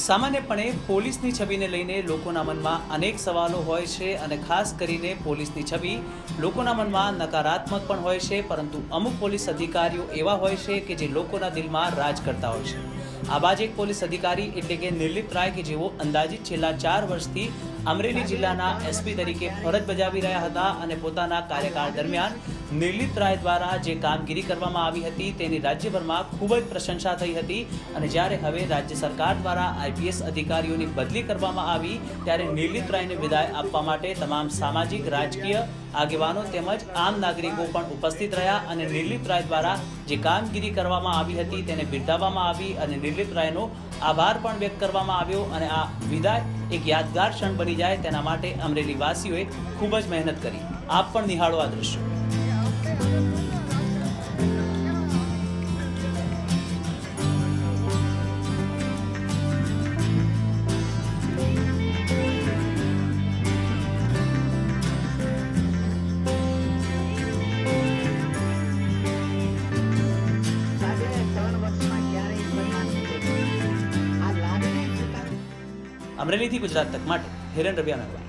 સામાન્યપણે પોલીસની છબીને લઈને લોકોના મનમાં અનેક સવાલો હોય છે અને ખાસ કરીને પોલીસની છબી લોકોના મનમાં નકારાત્મક પણ હોય છે, પરંતુ અમુક પોલીસ અધિકારીઓ એવા હોય છે કે જે લોકોના દિલમાં રાજ કરતા હોય છે। આવા જ એક પોલીસ અધિકારી એટલે કે નિર્લિપ્ત રાય કે જેઓ અંદાજિત છેલ્લા 4 વર્ષથી અમરેલી જિલ્લાના એસપી તરીકે ફરજ બજાવી રહ્યા હતા અને પોતાના કાર્યકાળ દરમિયાન નિર્લિપ્ત રાય દ્વારા જે કામગીરી કરવામાં આવી હતી તેની રાજ્યભરમાં ખૂબ જ પ્રશંસા થઈ હતી। અને જ્યારે હવે રાજ્ય સરકાર દ્વારા આઈપીએસ અધિકારીઓની બદલી કરવામાં આવી ત્યારે નિર્લિપ્ત રાયને વિદાય આપવા માટે તમામ સામાજિક રાજકીય આગેવાનો તેમજ આમ નાગરિકો પણ ઉપસ્થિત રહ્યા અને નિર્લિપ્ત રાય દ્વારા જે કામગીરી કરવામાં આવી હતી તેને બિરદાવવામાં આવી અને નિર્લિપ્ત રાયનો આભાર પણ વ્યક્ત કરવામાં આવ્યો અને આ વિદાય એક યાદગાર ક્ષણ બની જાય તેના માટે અમરેલી વાસીઓએ ખૂબ જ મહેનત કરી। આપ પણ નિહાળો આ દ્રશ્યો। અમરેલીથી ગુજરાત તક માટે હિરેન રવિયા।